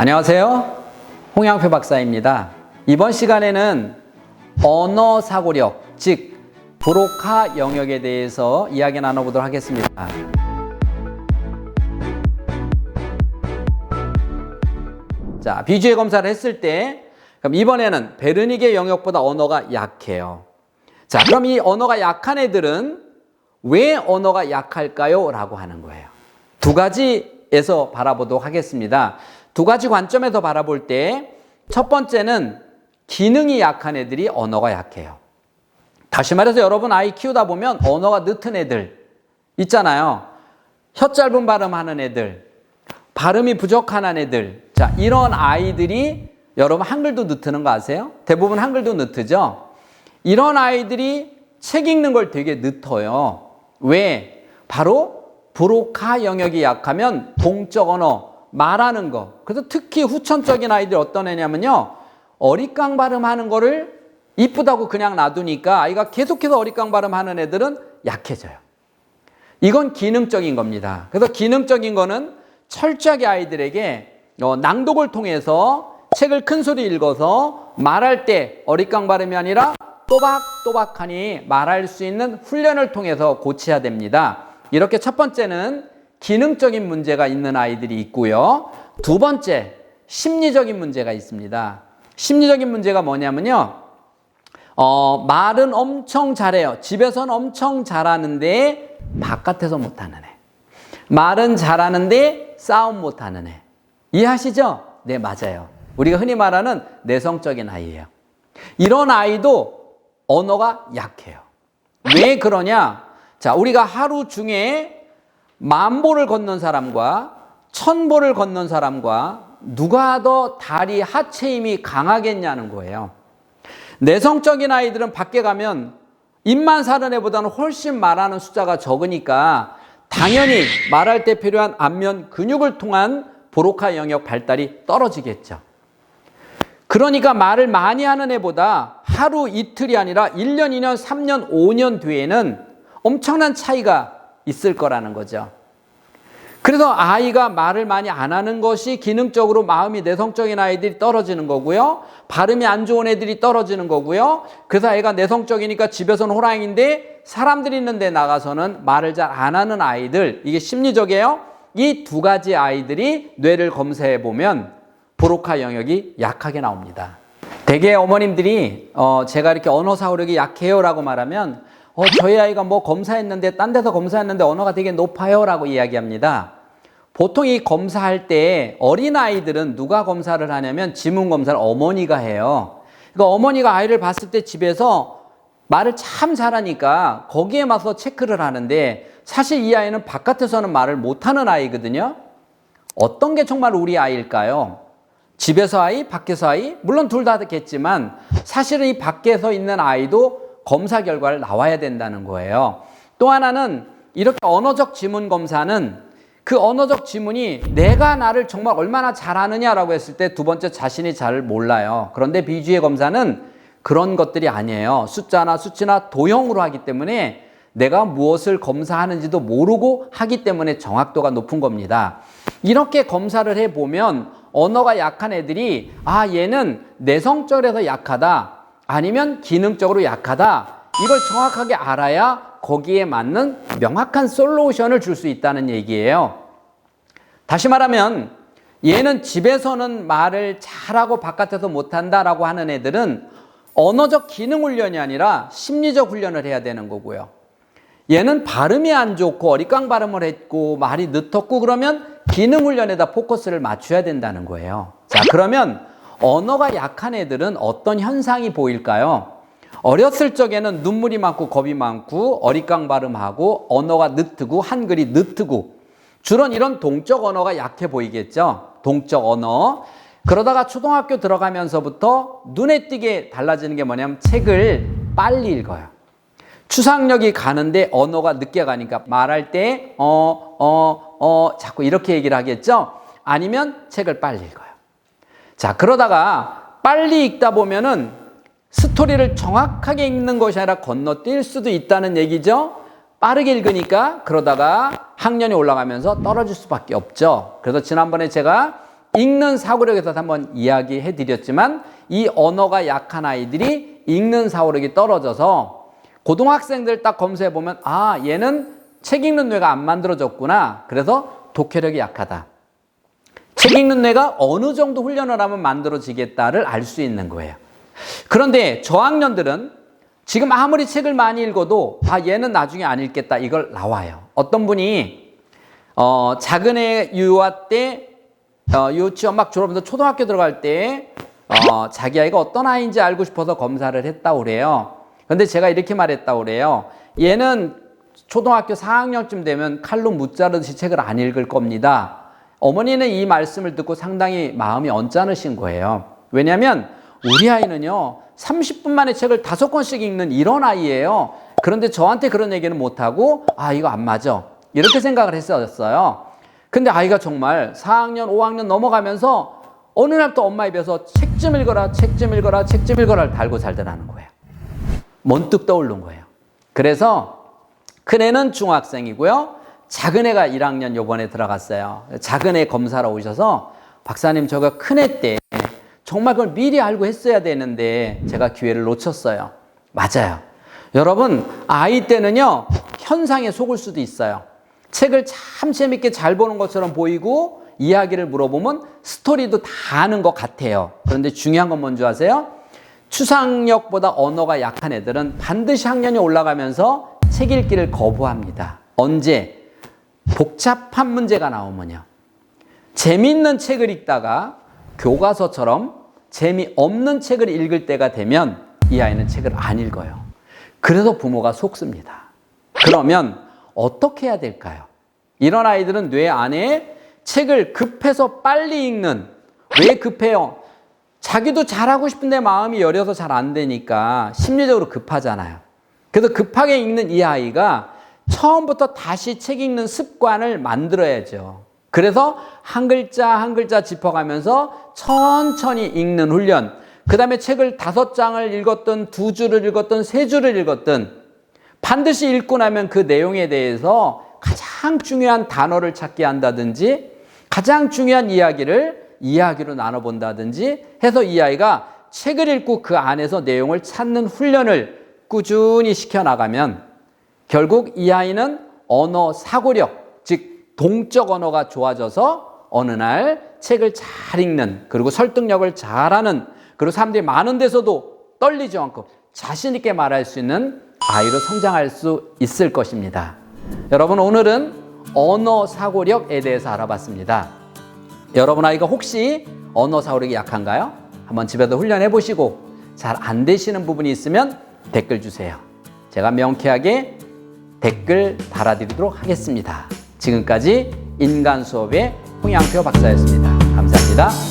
안녕하세요. 홍양표 박사입니다. 이번 시간에는 언어 사고력, 즉 브로카 영역에 대해서 이야기 나눠보도록 하겠습니다. 자, 비주얼 검사를 했을 때 그럼 이번에는 베르닉의 영역보다 언어가 약해요. 자, 그럼 이 언어가 약한 애들은 왜 언어가 약할까요? 라고 하는 거예요. 두 가지에서 바라보도록 하겠습니다. 두 가지 관점에서 바라볼 때 첫 번째는 기능이 약한 애들이 언어가 약해요. 다시 말해서 여러분 아이 키우다 보면 언어가 늦은 애들 있잖아요. 혀 짧은 발음하는 애들, 발음이 부족한 애들. 자, 이런 아이들이 여러분 한글도 늦는 거 아세요? 대부분 한글도 늦죠? 이런 아이들이 책 읽는 걸 되게 늦어요. 왜? 바로 브로카 영역이 약하면 동적 언어, 말하는 거. 그래서 특히 후천적인 아이들 어떤 애냐면요. 어릿강 발음하는 거를 이쁘다고 그냥 놔두니까 아이가 계속해서 어릿강 발음하는 애들은 약해져요. 이건 기능적인 겁니다. 그래서 기능적인 거는 철저하게 아이들에게 낭독을 통해서 책을 큰 소리 읽어서 말할 때 어릿강 발음이 아니라 또박또박하니 말할 수 있는 훈련을 통해서 고쳐야 됩니다. 이렇게 첫 번째는 기능적인 문제가 있는 아이들이 있고요. 두 번째, 심리적인 문제가 있습니다. 심리적인 문제가 뭐냐면요. 말은 엄청 잘해요. 집에서는 엄청 잘하는데 바깥에서 못하는 애. 말은 잘하는데 싸움 못하는 애. 이해하시죠? 네, 맞아요. 우리가 흔히 말하는 내성적인 아이예요. 이런 아이도 언어가 약해요. 왜 그러냐? 자, 우리가 하루 중에 10,000보를 걷는 사람과 1,000보를 걷는 사람과 누가 더 다리 하체 힘이 강하겠냐는 거예요. 내성적인 아이들은 밖에 가면 입만 사는 애보다는 훨씬 말하는 숫자가 적으니까 당연히 말할 때 필요한 안면 근육을 통한 브로카 영역 발달이 떨어지겠죠. 그러니까 말을 많이 하는 애보다 하루 이틀이 아니라 1년, 2년, 3년, 5년 뒤에는 엄청난 차이가 있을 거라는 거죠. 그래서 아이가 말을 많이 안 하는 것이 기능적으로 마음이 내성적인 아이들이 떨어지는 거고요. 발음이 안 좋은 애들이 떨어지는 거고요. 그래서 애가 내성적이니까 집에서는 호랑이인데 사람들이 있는데 나가서는 말을 잘 안 하는 아이들, 이게 심리적이에요. 이 두 가지 아이들이 뇌를 검사해 보면 브로카 영역이 약하게 나옵니다. 대개 어머님들이 제가 이렇게 언어 사고력이 약해요 라고 말하면 저희 아이가 뭐 검사했는데 딴 데서 검사했는데 언어가 되게 높아요 라고 이야기합니다. 보통 이 검사할 때 어린아이들은 누가 검사를 하냐면 지문 검사를 어머니가 해요. 그러니까 어머니가 아이를 봤을 때 집에서 말을 참 잘하니까 거기에 맞서 체크를 하는데 사실 이 아이는 바깥에서는 말을 못하는 아이거든요. 어떤 게 정말 우리 아이일까요? 집에서 아이, 밖에서 아이? 물론 둘 다겠지만 사실은 이 밖에서 있는 아이도 검사 결과를 나와야 된다는 거예요. 또 하나는 이렇게 언어적 지문 검사는 그 언어적 지문이 내가 나를 정말 얼마나 잘하느냐라고 했을 때 두 번째 자신이 잘 몰라요. 그런데 비주의 검사는 그런 것들이 아니에요. 숫자나 수치나 도형으로 하기 때문에 내가 무엇을 검사하는지도 모르고 하기 때문에 정확도가 높은 겁니다. 이렇게 검사를 해보면 언어가 약한 애들이 얘는 내성적으로 약하다. 아니면 기능적으로 약하다. 이걸 정확하게 알아야 거기에 맞는 명확한 솔루션을 줄 수 있다는 얘기예요. 다시 말하면 얘는 집에서는 말을 잘하고 바깥에서 못한다라고 하는 애들은 언어적 기능 훈련이 아니라 심리적 훈련을 해야 되는 거고요. 얘는 발음이 안 좋고 어릿강 발음을 했고 말이 늦었고 그러면 기능 훈련에다 포커스를 맞춰야 된다는 거예요. 자, 그러면 언어가 약한 애들은 어떤 현상이 보일까요? 어렸을 적에는 눈물이 많고 겁이 많고 어릿강 발음하고 언어가 늦고 한글이 늦고 주로 이런 동적 언어가 약해 보이겠죠? 동적 언어. 그러다가 초등학교 들어가면서부터 눈에 띄게 달라지는 게 뭐냐면 책을 빨리 읽어요. 추상력이 가는데 언어가 늦게 가니까 말할 때 자꾸 이렇게 얘기를 하겠죠? 아니면 책을 빨리 읽어요. 자, 그러다가 빨리 읽다 보면은 스토리를 정확하게 읽는 것이 아니라 건너뛸 수도 있다는 얘기죠. 빠르게 읽으니까 그러다가 학년이 올라가면서 떨어질 수밖에 없죠. 그래서 지난번에 제가 읽는 사고력에서 한번 이야기해 드렸지만 이 언어가 약한 아이들이 읽는 사고력이 떨어져서 고등학생들 딱 검사해 보면 아, 얘는 책 읽는 뇌가 안 만들어졌구나. 그래서 독해력이 약하다. 책 읽는 뇌가 어느 정도 훈련을 하면 만들어지겠다를 알 수 있는 거예요. 그런데 저학년들은 지금 아무리 책을 많이 읽어도 아, 얘는 나중에 안 읽겠다. 이걸 나와요. 어떤 분이 작은 애 유아 때 유치원 막 졸업해서 초등학교 들어갈 때 자기 아이가 어떤 아이인지 알고 싶어서 검사를 했다고 그래요. 근데 제가 이렇게 말했다고 그래요. 얘는 초등학교 4학년쯤 되면 칼로 무자르듯이 책을 안 읽을 겁니다. 어머니는 이 말씀을 듣고 상당히 마음이 언짢으신 거예요. 왜냐하면 우리 아이는요 30분 만에 책을 5권씩 읽는 이런 아이예요. 그런데 저한테 그런 얘기는 못하고 아, 이거 안 맞아, 이렇게 생각을 했었어요. 근데 아이가 정말 4학년 5학년 넘어가면서 어느 날 또 엄마 입에서 책 좀 읽어라, 책 좀 읽어라, 책 좀 읽어라를 달고 살더라는 거예요. 문득 떠오른 거예요. 그래서 큰애는 중학생이고요, 작은 애가 1학년 요번에 들어갔어요. 작은 애 검사로 오셔서 박사님, 저가 큰애 때 정말 그걸 미리 알고 했어야 되는데 제가 기회를 놓쳤어요. 맞아요. 여러분, 아이 때는요 현상에 속을 수도 있어요. 책을 참 재밌게 잘 보는 것처럼 보이고 이야기를 물어보면 스토리도 다 아는 것 같아요. 그런데 중요한 건 뭔지 아세요? 추상력보다 언어가 약한 애들은 반드시 학년이 올라가면서 책 읽기를 거부합니다. 언제? 복잡한 문제가 나오면요. 재미있는 책을 읽다가 교과서처럼 재미없는 책을 읽을 때가 되면 이 아이는 책을 안 읽어요. 그래서 부모가 속습니다. 그러면 어떻게 해야 될까요? 이런 아이들은 뇌 안에 책을 급해서 빨리 읽는, 왜 급해요? 자기도 잘하고 싶은데 마음이 여려서 잘 안 되니까 심리적으로 급하잖아요. 그래서 급하게 읽는 이 아이가 처음부터 다시 책 읽는 습관을 만들어야죠. 그래서 한 글자 한 글자 짚어가면서 천천히 읽는 훈련, 그 다음에 책을 5장을 읽었든 2줄을 읽었든 3줄을 읽었든 반드시 읽고 나면 그 내용에 대해서 가장 중요한 단어를 찾게 한다든지 가장 중요한 이야기로 나눠본다든지 해서 이 아이가 책을 읽고 그 안에서 내용을 찾는 훈련을 꾸준히 시켜나가면 결국 이 아이는 언어 사고력, 즉 동적 언어가 좋아져서 어느 날 책을 잘 읽는, 그리고 설득력을 잘하는, 그리고 사람들이 많은 데서도 떨리지 않고 자신 있게 말할 수 있는 아이로 성장할 수 있을 것입니다. 여러분, 오늘은 언어 사고력에 대해서 알아봤습니다. 여러분 아이가 혹시 언어 사고력이 약한가요? 한번 집에서 훈련해 보시고 잘 안 되시는 부분이 있으면 댓글 주세요. 제가 명쾌하게 댓글 달아드리도록 하겠습니다. 지금까지 인간 수업의 홍양표 박사였습니다. 감사합니다.